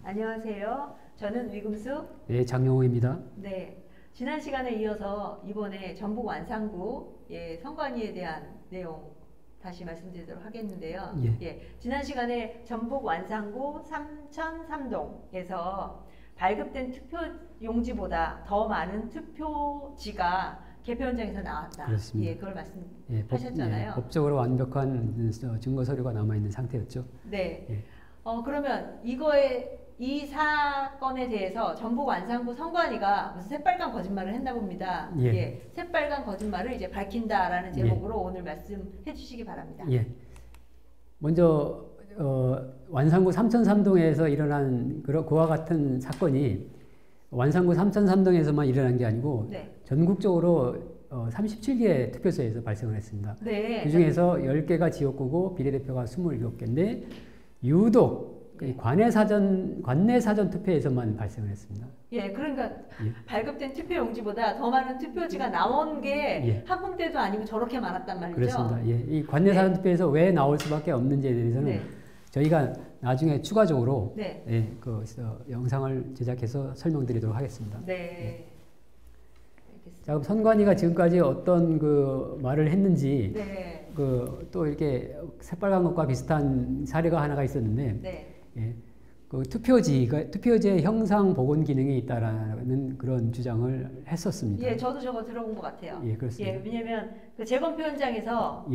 안녕하세요. 저는 위금수. 네, 장영호입니다. 네, 지난 시간에 이어서 이번에 전북 완산구 선관위에 대한 내용 다시 말씀드리도록 하겠는데요. 지난 시간에 전북 완산구 삼천 3동에서 발급된 투표용지보다 더 많은 투표지가 개표 현장에서 나왔다. 그렇습니다. 그걸 말씀하셨잖아요. 법적으로 완벽한 증거 서류가 남아 있는 상태였죠. 네. 그러면 이 사건에 대해서 전북 완산구 선관위가 무슨 새빨간 거짓말을 했나 봅니다. 새빨간 거짓말을 이제 밝힌다라는 제목으로 오늘 말씀해 주시기 바랍니다. 먼저 완산구 삼천 3동에서 일어난 그와 같은 사건이 완산구 삼천 3동에서만 일어난 게 아니고 전국적으로 37개의 투표소에서 발생을 했습니다. 그 중에서 10개가 지역구고 비례대표가 27개인데 유독 관내 사전 투표에서만 발생을 했습니다. 그러니까 발급된 투표용지보다 더 많은 투표지가 나온 게 한 군데도 아니고 저렇게 많았단 말이죠. 그렇습니다. 이 관내 사전 투표에서 왜 나올 수밖에 없는지에 대해서는 저희가 나중에 추가적으로 영상을 제작해서 설명드리도록 하겠습니다. 자, 그럼 선관위가 지금까지 어떤 말을 했는지 또 이렇게 새빨간 것과 비슷한 사례가 하나가 있었는데 투표지의 형상 복원 기능이 있다라는 그런 주장을 했었습니다. 저도 저거 들어본 것 같아요. 그렇습니다. 왜냐하면 그 재검표 현장에서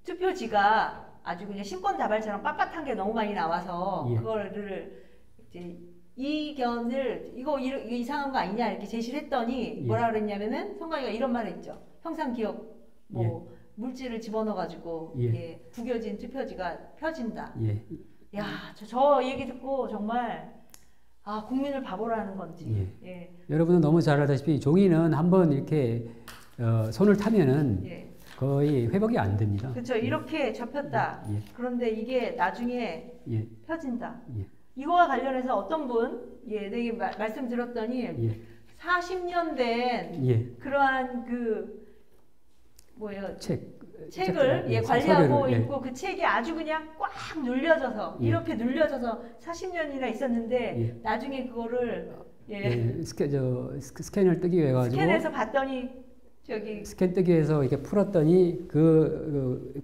투표지가 아주 그냥 신권다발처럼 빳빳한 게 너무 많이 나와서 그거를 이제 이견을 이거 이상한 거 아니냐 이렇게 제시를 했더니 뭐라 그랬냐면은 선관위가 이런 말을 했죠. 형상 기억 물질을 집어넣어 가지고 구겨진 투표지가 펴진다. 저 얘기 듣고 정말 국민을 바보로 하는 건지. 여러분은 너무 잘 알다시피 종이는 한번 이렇게 손을 타면은 거의 회복이 안 됩니다. 그렇죠. 이렇게 접혔다. 그런데 이게 나중에 펴진다. 이거와 관련해서 어떤 분 내게 말씀 들었더니 40년 된 그러한 책을 관리하고 있고 그 책이 아주 그냥 꽉 눌려져서 이렇게 눌려져서 40년이나 있었는데 나중에 그거를 스캔을 뜨기 위해 가지고 스캔해서 봤더니 스캔 뜨기 위해서 이렇게 풀었더니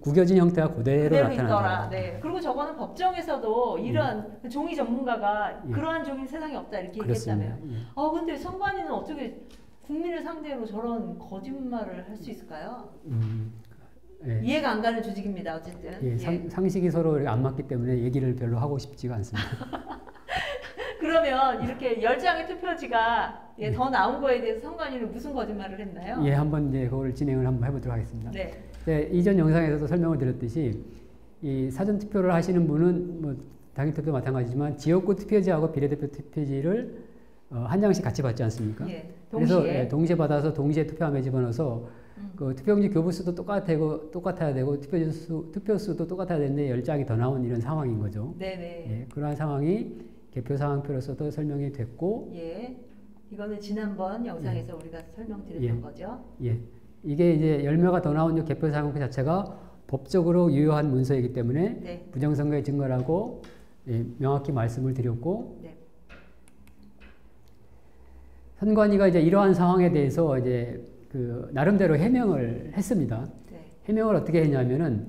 구겨진 형태가 그대로 나타난다. 그리고 저거는 법정에서도 이런 종이 전문가가 그러한 종이 세상에 없다 이렇게 얘기했다며요. 근데 선관위는 어떻게 국민을 상대로 저런 거짓말을 할 수 있을까요? 이해가 안 가는 조직입니다. 어쨌든. 상식이 서로 안 맞기 때문에 얘기를 별로 하고 싶지가 않습니다. 그러면 이렇게 10장의 투표지가 더 나온 거에 대해서 선관위는 무슨 거짓말을 했나요? 한번 그걸 진행을 한번 해보도록 하겠습니다. 이전 영상에서도 설명을 드렸듯이 이 사전 투표를 하시는 분은 당일 투표 마찬가지지만 지역구 투표지하고 비례대표 투표지를 한 장씩 같이 받지 않습니까? 그래서 동시에 받아서 동시에 투표함에 집어넣어서 투표용지 교부수도 똑같아야 되고 투표수도 똑같아야 되는데 10장이 더 나온 이런 상황인 거죠. 그러한 상황이 개표 상황표로서도 설명이 됐고 이거는 지난번 영상에서 우리가 설명드렸던 거죠. 이게 이제 10명가 더 나온 개표 상황표 자체가 법적으로 유효한 문서이기 때문에 부정선거의 증거라고 명확히 말씀을 드렸고 선관위가 이제 이러한 상황에 대해서 이제 나름대로 해명을 했습니다. 해명을 어떻게 했냐면은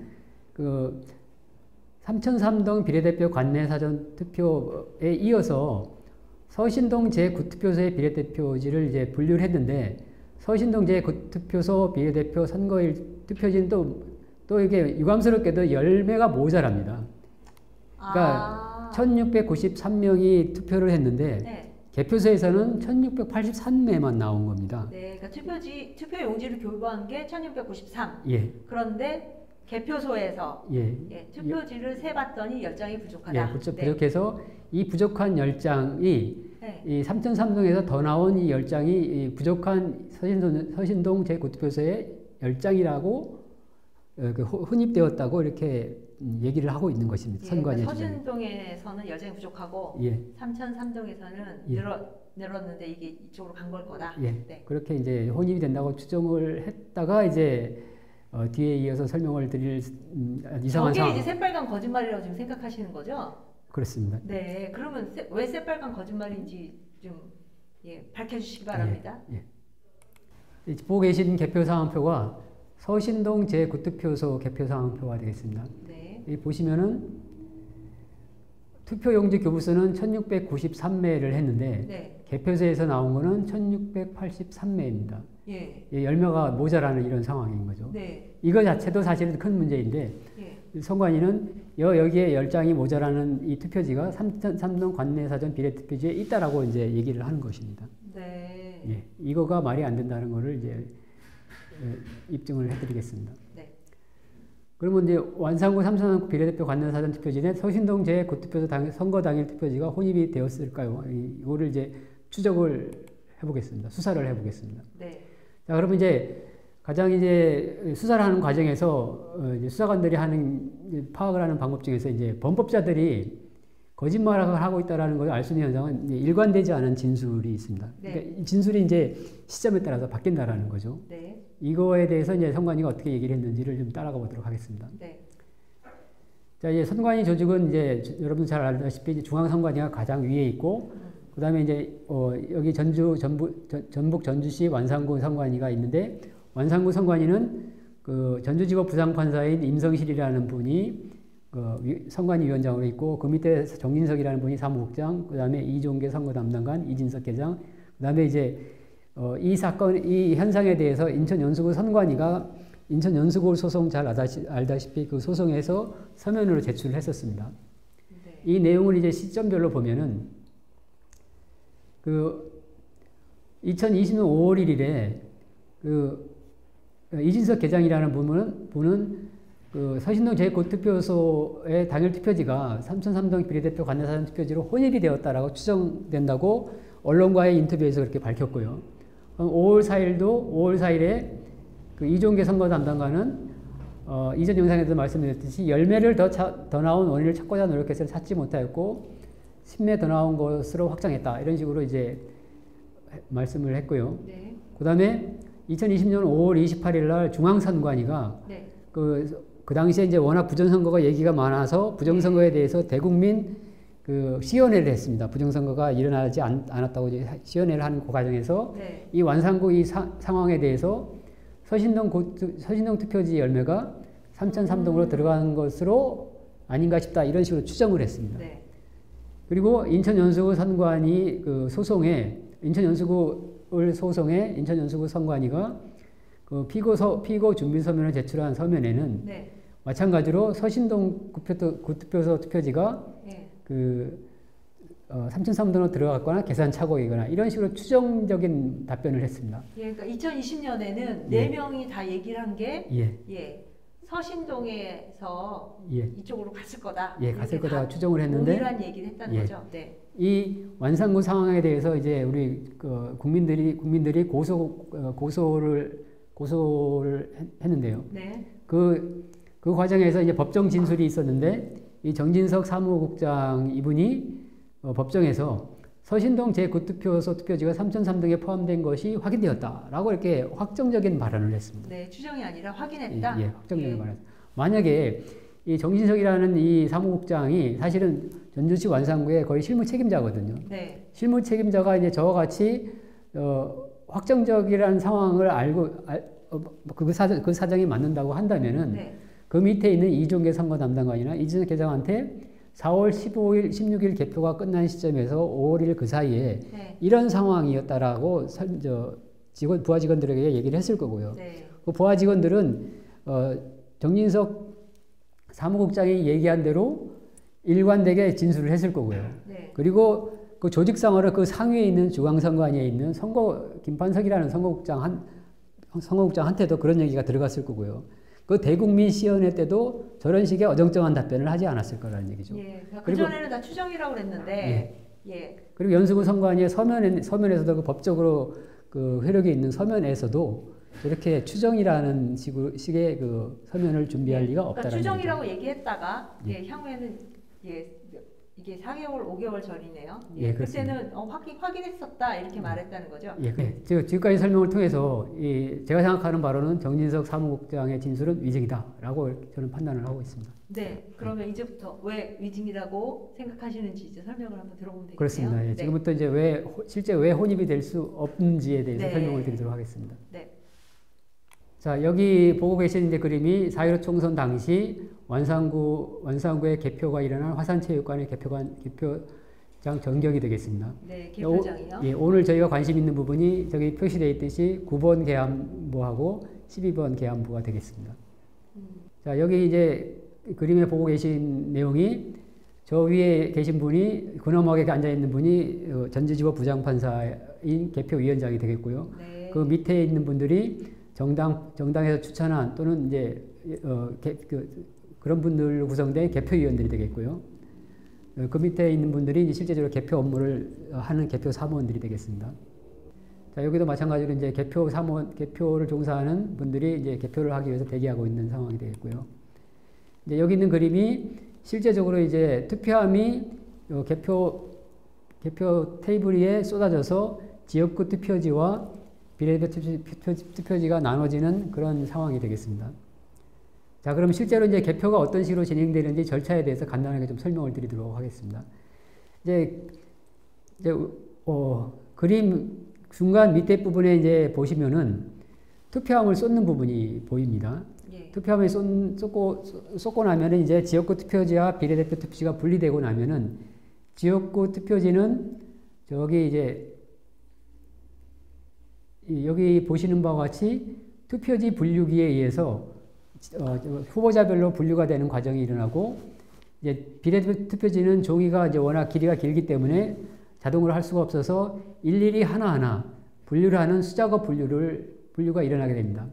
삼천 3동 비례대표 관내 사전 투표에 이어서 서신동 제9투표소의 비례대표지를 이제 분류를 했는데 서신동 제9투표소 비례대표 선거일 투표지는 또 이게 유감스럽게도 10매가 모자랍니다. 그러니까 1693명이 투표를 했는데 개표소에서는 1683매만 나온 겁니다. 그러니까 투표용지를 교부한 게 1693. 그런데 개표소에서 투표지를 세봤더니 10장이 부족하다. 부족해서 이 부족한 10장이 이 3003동에서 더 나온 이 10장이 이 부족한 서신동 제9투표소의 10장이라고 혼입되었다고 이렇게 얘기를 하고 있는 것입니다. 선관위 서신동에서는 10장이 부족하고 3003동에서는 늘었는데 이게 이쪽으로 간 걸 거다. 그렇게 이제 혼입이 된다고 추정을 했다가 이제 뒤에 이어서 설명을 드릴 이상한 상황. 저게 이제 새빨간 거짓말이라고 지금 생각하시는 거죠? 그렇습니다. 네, 그러면 왜 새빨간 거짓말인지 좀 밝혀주시기 바랍니다. 보고 계신 개표 상황표가 서신동 제9투표소 개표 상황표가 되겠습니다. 네. 여기 보시면은 투표용지 교부수는 1693매를 했는데 네. 개표소에서 나온 거는 1683매입니다. 예. 10매가 모자라는 이런 상황인 거죠. 네. 이거 자체도 사실은 큰 문제인데 선관위는 여기에 10장이 모자라는 이 투표지가 삼동 관내사전 비례투표지에 있다라고 이제 얘기를 하는 것입니다. 네. 예, 이거가 말이 안 된다는 거를 이제 입증을 해드리겠습니다. 네. 그러면 이제 완산구 삼성항구 비례대표 관내사전 투표지에 서신동 제9투표소 선거 당일 투표지가 혼입이 되었을까요? 이거를 이제 추적을 해보겠습니다. 수사를 해보겠습니다. 네. 자, 그러면 이제 가장 이제 수사를 하는 과정에서 이제 수사관들이 파악을 하는 방법 중에서 이제 범법자들이 거짓말을 하고 있다라는 걸 알 수 있는 현상은 이제 일관되지 않은 진술이 있습니다. 네. 그러니까 이 진술이 이제 시점에 따라서 바뀐다라는 거죠. 네. 이거에 대해서 이제 선관위가 어떻게 얘기를 했는지를 좀 따라가 보도록 하겠습니다. 네. 자, 이제 선관위 조직은 이제 여러분 잘 알다시피 중앙선관위가 가장 위에 있고, 그 다음에 이제 여기 전북 전주시 완산구 선관위가 있는데, 완산구 선관위는 그 전주지법 부장판사인 임성실이라는 분이 선관위 위원장으로 있고, 그 밑에 정진석이라는 분이 사무국장, 그 다음에 이종계 선거 담당관, 이진석 계장, 그 다음에 이제 이 현상에 대해서 인천연수구 선관위가 인천연수구 소송 잘 알다시피 그 소송에서 서면으로 제출을 했었습니다. 네. 이 내용을 이제 시점별로 보면은 그 2020년 5월 1일에 그 이진석 계장이라는 분은 그 서신동 제9투표소의 당일 투표지가 삼천삼동 비례대표 관내사전 투표지로 혼입이 되었다라고 추정된다고 언론과의 인터뷰에서 그렇게 밝혔고요. 5월 4일에 그 이종계 선거 담당관은 이전 영상에도 말씀드렸듯이 10매를 더 나온 원인을 찾고자 노력해서 찾지 못하였고 10매 더 나온 것으로 확정했다. 이런 식으로 이제 말씀을 했고요. 네. 그 다음에 2020년 5월 28일 날 중앙선관위가 네. 그 당시에 이제 워낙 부정선거가 얘기가 많아서 부정선거에 대해서 대국민 그 시연회를 했습니다. 부정선거가 일어나지 않았다고 이제 시연회를 하는 그 과정에서 네. 이 완산구 이 상황에 대해서 서신동 투표지 열매가 3003동으로 들어간 것으로 아닌가 싶다. 이런 식으로 추정을 했습니다. 네. 그리고 인천연수구 선관위 그 소송에 인천연수구 선관위가 그 피고 준비 서면을 제출한 서면에는 네. 마찬가지로 서신동 구투표소 투표지가 네. 그 3003동으로 들어갔거나 계산 착오이거나 이런 식으로 추정적인 답변을 했습니다. 예, 그러니까 2020년에는 4명이 다 얘기를 한 게 서신동에서 이쪽으로 갔을 거다. 갔을 거다 추정을 했는데 동일한 얘기를 했다는 거죠. 네. 이 완산구 상황에 대해서 이제 우리 그 국민들이 고소를 했는데요. 네. 그 과정에서 이제 법정 진술이 있었는데 이 정진석 사무국장 이분이 법정에서 서신동 제9투표소 투표지가 3003동에 포함된 것이 확인되었다라고 이렇게 확정적인 발언을 했습니다. 네, 추정이 아니라 확인했다. 확정적인 발언. 만약에 이 정진석이라는 이 사무국장이 사실은 전주시 완산구의 거의 실무 책임자거든요. 네. 실무 책임자가 이제 저와 같이 확정적이라는 상황을 알고 그 사정이 맞는다고 한다면은 그 밑에 있는 이종계 선거 담당관이나 이진석 계장한테 4월 15일, 16일 개표가 끝난 시점에서 5월 1일 그 사이에 이런 상황이었다라고 부하 직원들에게 얘기를 했을 거고요. 그 부하 직원들은 정진석 사무국장이 얘기한 대로 일관되게 진술을 했을 거고요. 그리고 그 조직상으로 그 상위에 있는 중앙선관위에 있는 김판석이라는 선거국장한테도 그런 얘기가 들어갔을 거고요. 그 대국민 시연회 때도 저런 식의 어정쩡한 답변을 하지 않았을 거라는 얘기죠. 그전에는 다 추정이라고 그랬는데. 그리고 연수구 선관위의 서면에서도 그 법적으로 그 효력이 있는 서면에서도 저렇게 추정이라는 식의 그 서면을 준비할 리가 없다는 추정이라고 얘기했다가 향후에는 이게 4개월, 5개월 전이네요. 예, 그때는 확인했었다 이렇게 말했다는 거죠. 예, 지금까지 설명을 통해서 제가 생각하는 바로는 정진석 사무국장의 진술은 위증이다라고 저는 판단을 하고 있습니다. 네, 그러면 이제부터 왜 위증이라고 생각하시는지 이제 설명을 한번 들어보면 되겠네요. 그렇습니다. 예, 네. 지금부터 이제 실제 왜 혼입이 될 수 없는지에 대해서 네. 설명을 드리도록 하겠습니다. 네. 자, 여기 보고 계신 이제 그림이 4.15 총선 당시 완산구의 개표가 일어난 화산체육관의 개표장 전경이 되겠습니다. 네, 개표장이요. 예, 오늘 저희가 관심 있는 부분이 저기 표시되어 있듯이 9번 계암부하고 12번 계암부가 되겠습니다. 자, 여기 이제 그림에 보고 계신 내용이 저 위에 계신 분이 근엄하게 앉아 있는 분이 전주지법 부장판사인 개표위원장이 되겠고요. 네. 그 밑에 있는 분들이 정당에서 추천한 또는 이제 그런 분들로 구성된 개표위원들이 되겠고요. 그 밑에 있는 분들이 이제 실제적으로 개표 업무를 하는 개표 사무원들이 되겠습니다. 자, 여기도 마찬가지로 이제 개표를 종사하는 분들이 이제 개표를 하기 위해서 대기하고 있는 상황이 되겠고요. 이제 여기 있는 그림이 실제적으로 이제 투표함이 개표 테이블 위에 쏟아져서 지역구 투표지와 비례대표 투표지가 나눠지는 그런 상황이 되겠습니다. 자, 그럼 실제로 이제 개표가 어떤 식으로 진행되는지 절차에 대해서 간단하게 좀 설명을 드리도록 하겠습니다. 이제 그림 중간 밑에 부분에 이제 보시면은 투표함을 쏟는 부분이 보입니다. 예. 투표함을 쏟고 나면은 이제 지역구 투표지와 비례대표 투표지가 분리되고 나면은 지역구 투표지는 저기 이제 여기 보시는 바와 같이 투표지 분류기에 의해서 후보자별로 분류가 되는 과정이 일어나고 이제 비례대표 투표지는 종이가 이제 워낙 길이가 길기 때문에 자동으로 할 수가 없어서 일일이 하나하나 분류를 하는 수작업 분류가 일어나게 됩니다.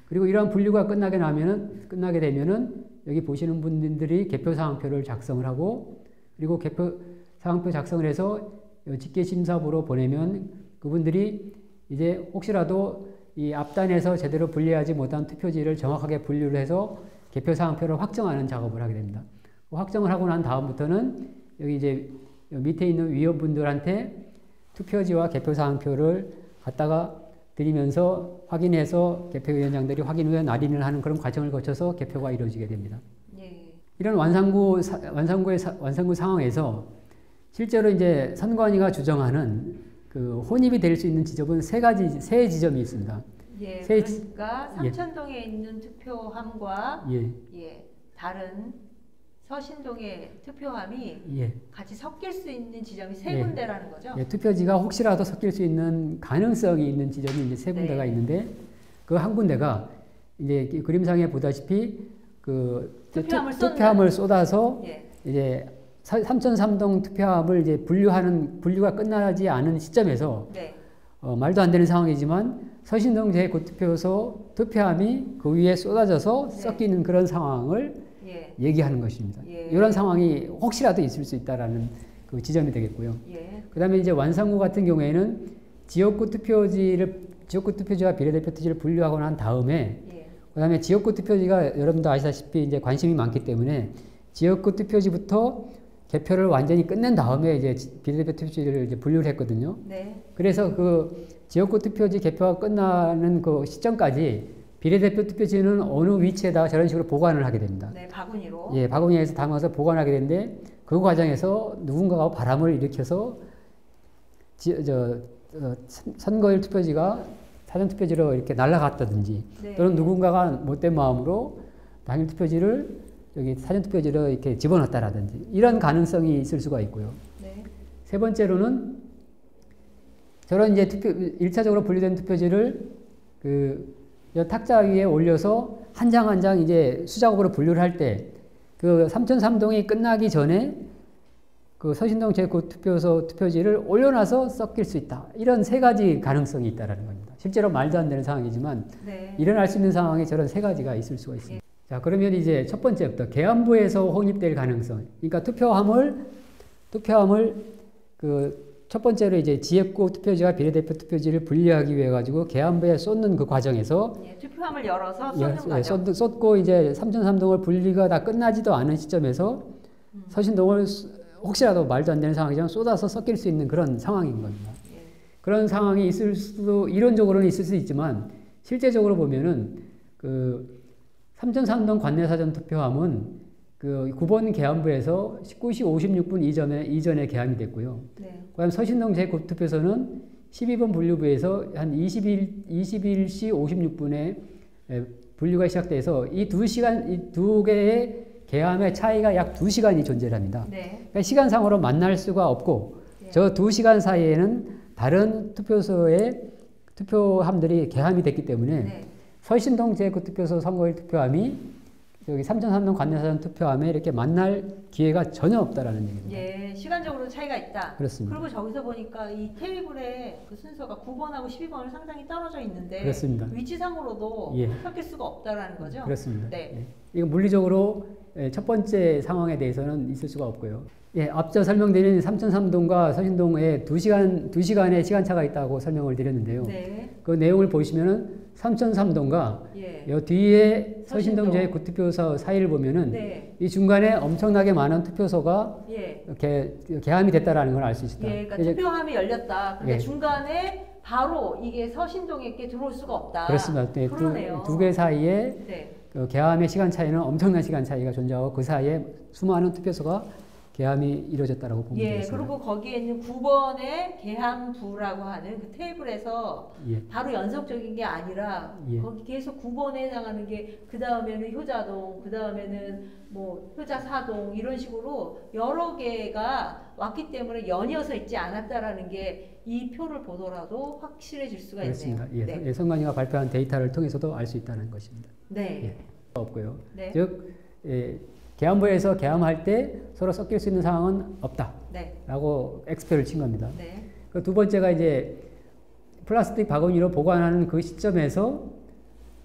그리고 이러한 분류가 끝나게 되면은 여기 보시는 분들이 개표사항표를 작성을 하고 그리고 개표사항표 작성을 해서 직계심사부로 보내면 그분들이 이제 혹시라도 이 앞단에서 제대로 분리하지 못한 투표지를 정확하게 분류를 해서 개표사항표를 확정하는 작업을 하게 됩니다. 확정을 하고 난 다음부터는 여기 이제 밑에 있는 위원분들한테 투표지와 개표사항표를 갖다가 드리면서 확인해서 개표위원장들이 확인 후에 날인을 하는 그런 과정을 거쳐서 개표가 이루어지게 됩니다. 예. 이런 완산구 상황에서 실제로 이제 선관위가 주정하는 그 혼입이 될 수 있는 지점은 세 지점이 있습니다. 예, 그러니까 삼천동에 있는 투표함과 다른 서신동의 투표함이 같이 섞일 수 있는 지점이 세 군데라는 거죠? 예, 투표지가 혹시라도 섞일 수 있는 가능성이 있는 지점이 이제 세 군데가 있는데 그 한 군데가 이제 그림상에 보다시피 그 투표함을 쏟아서 이제 삼천삼동 투표함을 이제 분류가 끝나지 않은 시점에서 말도 안 되는 상황이지만 서신동 제9투표소 투표함이 그 위에 쏟아져서 섞이는 그런 상황을 얘기하는 것입니다. 이런 상황이 혹시라도 있을 수 있다라는 그 지점이 되겠고요. 그 다음에 이제 완산구 같은 경우에는 지역구 투표지와 비례대표 투표지를 분류하고 난 다음에 그 다음에 지역구 투표지가 여러분도 아시다시피 이제 관심이 많기 때문에 지역구 투표지부터 개표를 완전히 끝낸 다음에 이제 비례대표 투표지를 이제 분류를 했거든요. 그래서 그 지역구 투표지 개표가 끝나는 그 시점까지 비례대표 투표지는 어느 위치에다가 저런 식으로 보관을 하게 됩니다. 네, 바구니로. 예, 바구니에서 담아서 보관하게 되는데 그 과정에서 누군가가 바람을 일으켜서 선거일 투표지가 사전 투표지로 이렇게 날아갔다든지 또는 누군가가 못된 마음으로 당일 투표지를 여기 사전 투표지로 이렇게 집어넣었다라든지 이런 가능성이 있을 수가 있고요. 세 번째로는 저런 이제 1차적으로 분류된 투표지를 탁자 위에 올려서 한 장 한 장 이제 수작업으로 분류를 할 때 그 삼천삼동이 끝나기 전에 그 서신동 제9투표소 투표지를 올려놔서 섞일 수 있다. 이런 세 가지 가능성이 있다라는 겁니다. 실제로 말도 안 되는 상황이지만 일어날 수 있는 상황에 저런 세 가지가 있을 수가 있습니다. 자, 그러면 이제 첫 번째부터 계엄부에서 혼입될 가능성. 그러니까 투표함을 첫 번째로 이제 지역구 투표지와 비례대표 투표지를 분리하기 위해 가지고 계엄부에 쏟는 그 과정에서 투표함을 열어서 쏟는 과정. 쏟고 이제 삼천삼동을 분리가 다 끝나지도 않은 시점에서 서신동을 혹시라도 말도 안 되는 상황이지만 쏟아서 섞일 수 있는 그런 상황인 겁니다. 그런 상황이 있을 수도 이론적으로는 있을 수 있지만 실제적으로 보면은 그 삼천삼동 관내사전 투표함은 그 9번 계엄부에서 19시 56분 이전에 계엄이 됐고요. 네. 그다음 서신동 제9투표소는 12번 분류부에서 한 21시 56분에 분류가 시작돼서 이 두 개의 계엄의 차이가 약 2시간이 존재합니다. 네. 그러니까 시간상으로 만날 수가 없고 네. 저 2시간 사이에는 다른 투표소의 투표함들이 개함이 됐기 때문에 네. 서신동 제9투표소 선거일 투표함이 여기 삼천삼동 관내사전 투표함에 이렇게 만날 기회가 전혀 없다라는 얘기입니다. 예, 시간적으로 차이가 있다. 그렇습니다. 그리고 저기서 보니까 이 테이블에 그 순서가 9번하고 12번을 상당히 떨어져 있는데 그렇습니다. 위치상으로도 예. 섞일 수가 없다라는 거죠. 그렇습니다. 네. 예. 이거 물리적으로 첫 번째 상황에 대해서는 있을 수가 없고요. 예, 앞서 설명드린 삼천삼동과 서신동에 2시간의 시간차가 있다고 설명을 드렸는데요. 네. 그 내용을 보시면은 삼천삼동과 예. 요 뒤에 서신동 제9투표소 사이를 보면은 네. 이 중간에 엄청나게 많은 투표소가 예. 개함이 됐다라는 걸 알 수 있다. 예, 그러니까 투표함이 열렸다. 근데 예. 중간에 바로 이게 서신동에게 들어올 수가 없다. 그렇습니다. 네, 두 개 사이에 네. 그 개함의 시간 차이는 엄청난 시간 차이가 존재하고 그 사이에 수많은 투표소가 개함이 이루어졌다라고 보면 되겠습니다. 예, 그리고 거기에 있는 9번의 개함부라고 하는 그 테이블에서 예. 바로 연속적인 게 아니라 예. 거기 계속 9번에 해당하는 게 그 다음에는 효자동, 그 다음에는 뭐 효자사동 이런 식으로 여러 개가 왔기 때문에 연이어서 있지 않았다라는 게 이 표를 보더라도 확실해질 수가 그렇습니다. 있네요. 예, 네. 선관위가 발표한 데이터를 통해서도 알 수 있다는 것입니다. 네. 예, 없고요. 네. 즉 계엄부에서 계엄할 때 서로 섞일 수 있는 상황은 없다라고 네. X표를 친 겁니다. 네. 그 두 번째가 이제 플라스틱 바구니로 보관하는 그 시점에서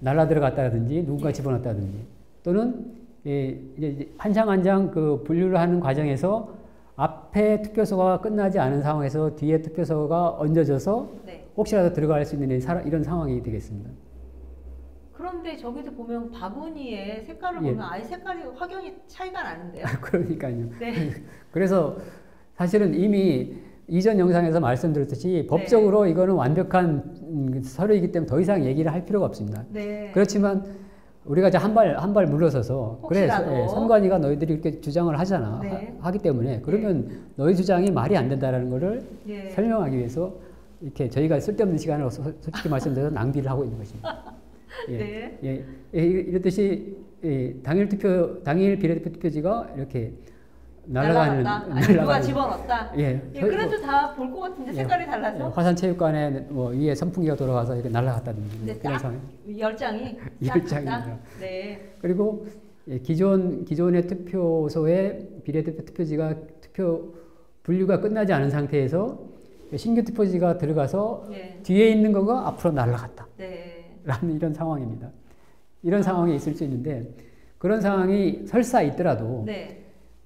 날라 들어갔다든지 누군가 예. 집어넣었다든지 또는 이제 한 장 한 장 그 분류를 하는 과정에서 앞에 투표소가 끝나지 않은 상황에서 뒤에 투표소가 얹어져서 네. 혹시라도 들어갈 수 있는 이런 상황이 되겠습니다. 그런데 저기도 보면 바구니의 색깔을 보면 아예 색깔이 확연히 차이가 나는데요. 그러니까요. 네. 그래서 사실은 이미 이전 영상에서 말씀드렸듯이 법적으로 네. 이거는 완벽한 서류이기 때문에 더 이상 얘기를 할 필요가 없습니다. 네. 그렇지만 우리가 이제 한 발 물러서서 그래서 선관위가 너희들이 이렇게 주장을 하잖아. 네. 하기 때문에 그러면 네. 너희 주장이 말이 안 된다라는 거를 네. 설명하기 위해서 이렇게 저희가 쓸데없는 시간을 솔직히 말씀드려서 낭비를 하고 있는 것입니다. 예, 네. 예, 이렇듯이 당일 비례대표 투표지가 이렇게 날아가는 누가 집어넣었다. 예, 그래도 다 볼 것 같은데 색깔이 달라서. 예, 화산체육관에 뭐 위에 선풍기가 돌아가서 이렇게 날아갔다든지 네, 그런 상황. 열장이. 열장입니다. 네. 그리고 기존의 투표소에 비례대표 투표지가 투표 분류가 끝나지 않은 상태에서 신규 투표지가 들어가서 네. 뒤에 있는 거가 앞으로 날아갔다. 네. 라는 이런 상황입니다. 이런 상황이 있을 수 있는데 그런 상황이 설사 있더라도 네.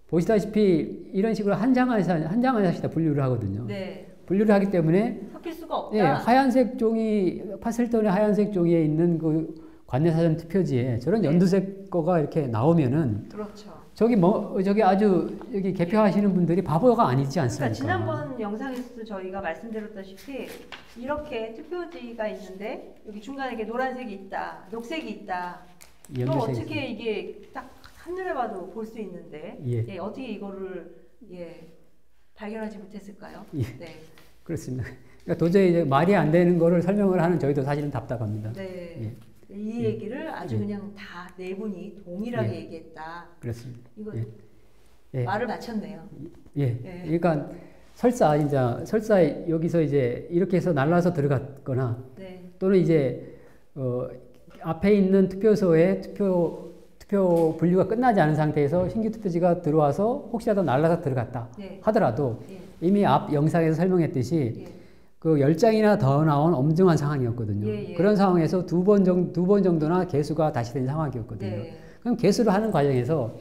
보시다시피 이런 식으로 한 장 한 장씩 다 분류를 하거든요. 네. 분류를 하기 때문에 섞일 수가 없다. 예, 하얀색 종이 파셀톤의 하얀색 종이에 있는 그 관내사전 투표지에 저런 네. 연두색 거가 이렇게 나오면은 그렇죠. 저기 아주 여기 개표하시는 분들이 바보가 아니지 않습니까? 그러니까 지난번 영상에서도 저희가 말씀드렸다시피 이렇게 투표지가 있는데 여기 중간에 이렇게 노란색이 있다, 녹색이 있다. 그럼 어떻게 이게 딱 한눈에 봐도 볼 수 있는데 예, 어떻게 이거를 발견하지 못했을까요? 예, 네. 그렇습니다. 그러니까 도저히 이제 말이 안 되는 거를 설명을 하는 저희도 사실은 답답합니다. 네. 예. 이 얘기를 아주 그냥 다 네 분이 동일하게 얘기했다. 그렇습니다. 이거 말을 맞췄네요. 그러니까 설사 여기서 이제 이렇게 해서 날라서 들어갔거나 또는 이제 앞에 있는 투표소에 투표 분류가 끝나지 않은 상태에서 신규 투표지가 들어와서 혹시라도 날라서 들어갔다 하더라도 이미 앞 영상에서 설명했듯이 그 10장이나 더 나온 엄중한 상황이었거든요. 그런 상황에서 두 번 정도나 개수가 다시 된 상황이었거든요. 그럼 개수를 하는 과정에서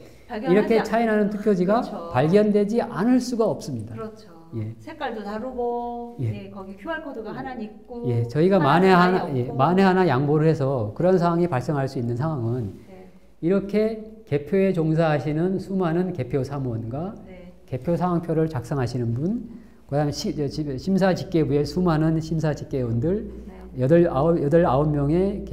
이렇게 차이나는 투표지가 그렇죠. 발견되지 않을 수가 없습니다. 그렇죠. 색깔도 다르고 거기 QR코드가 하나 있고 저희가 만에 하나 양보를 해서 그런 상황이 발생할 수 있는 상황은 이렇게 개표에 종사하시는 수많은 개표 사무원과 개표 상황표를 작성하시는 분, 그다음에 심사집계부의 수많은 심사집계원들, 네. 9명의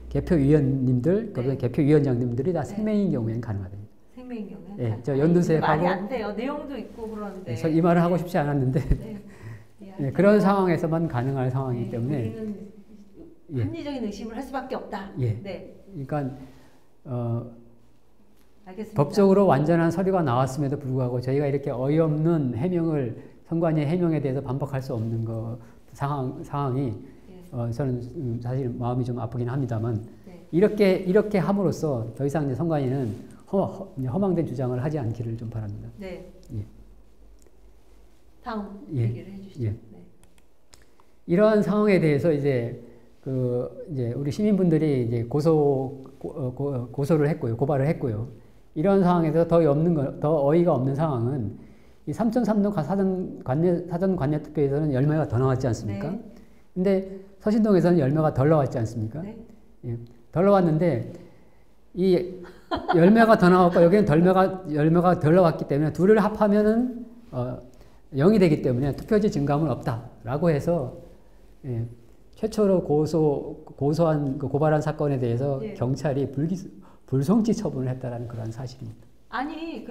개표위원님들, 네. 개표위원장님들이 다 네. 생명인 경우에는 가능하다. 생명인 경우에? 네, 저 연두색하고 말이 안 돼요. 내용도 있고 그러는데. 이 말을 하고 싶지 않았는데 네. 네, 그런 상황에서만 가능한 상황이기 네, 때문에 우리는 합리적인 의심을 할 수밖에 없다. 예. 네. 그러니까 알겠습니다. 법적으로 완전한 서류가 나왔음에도 불구하고 저희가 이렇게 어이없는 선관위 해명에 대해서 반박할 수 없는 상황이 예. 저는 사실 마음이 좀 아프긴 합니다만 네. 이렇게 함으로써 더 이상 이제 선관위는 허망된 주장을 하지 않기를 좀 바랍니다. 네. 예. 다음 예. 얘기를 해주시죠. 예. 네. 이러한 상황에 대해서 이제 우리 시민분들이 이제 고소를 했고요, 고발을 했고요. 이런 상황에서 더 어이가 없는 상황은 이 3.3동 사전 관내 투표에서는 10명이 더 나왔지 않습니까? 네. 근데 서신동에서는 10명이 덜 나왔지 않습니까? 네. 예, 덜 나왔는데 이 10명이 더 나왔고 여기는 10명이 덜 나왔기 때문에 둘을 합하면은 0이 되기 때문에 투표지 증감은 없다라고 해서 예, 최초로 고발한 사건에 대해서 예. 경찰이 불송치 처분을 했다라는 그런 사실입니다. 아니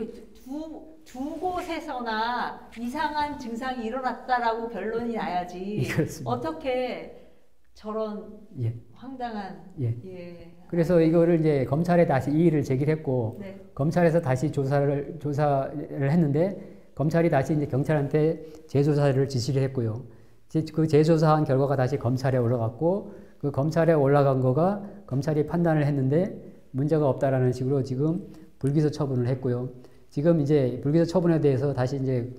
두 곳에서나 이상한 증상이 일어났다라고 변론이 나야지. 그렇습니다. 어떻게 저런 예. 황당한 예. 예. 그래서 이거를 이제 검찰에 다시 이의를 제기했고 네. 검찰에서 다시 조사를 했는데 검찰이 다시 이제 경찰한테 재조사를 지시를 했고요. 그 재조사한 결과가 다시 검찰에 올라갔고 그 검찰에 올라간 거가 검찰이 판단을 했는데 문제가 없다라는 식으로 지금 불기소 처분을 했고요. 지금 이제 불기소 처분에 대해서 다시 이제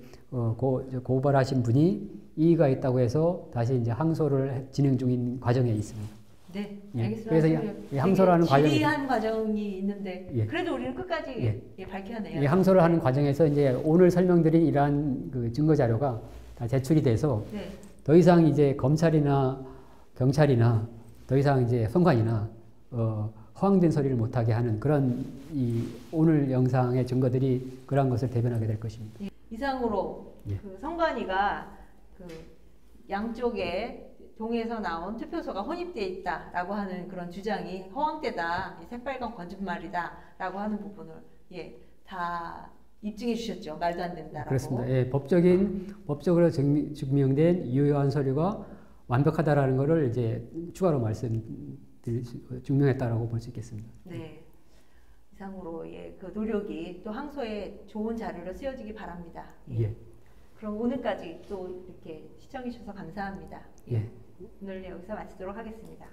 고발하신 분이 이의가 있다고 해서 다시 이제 항소를 진행 중인 과정에 있습니다. 네, 예. 알겠습니다. 그래서 이 항소를 하는 과정이 지리한 과정이 있는데 예. 그래도 우리는 끝까지 예. 밝혀내야 이 항소를 하는 과정에서 이제 오늘 설명드린 이러한 그 증거 자료가 다 제출이 돼서 네. 더 이상 이제 검찰이나 경찰이나 더 이상 이제 선관이나 허황된 소리를 못하게 하는 그런 이 오늘 영상의 증거들이 그러한 것을 대변하게 될 것입니다. 예. 이상으로 예. 그 선관위가 그 양쪽에 동에서 나온 투표소가 혼입되어 있다라고 하는 그런 주장이 허황되다, 새빨간 거짓말이다라고 하는 부분을 다 입증해 주셨죠. 말도 안 된다라고. 그렇습니다. 예, 법적으로 증명된 유효한 서류가 완벽하다라는 것을 이제 추가로 증명했다라고 볼 수 있겠습니다. 네. 이상으로 그 노력이 또 항소에 좋은 자료로 쓰여지기 바랍니다. 예. 그럼 오늘까지 또 이렇게 시청해 주셔서 감사합니다. 예. 오늘 여기서 마치도록 하겠습니다.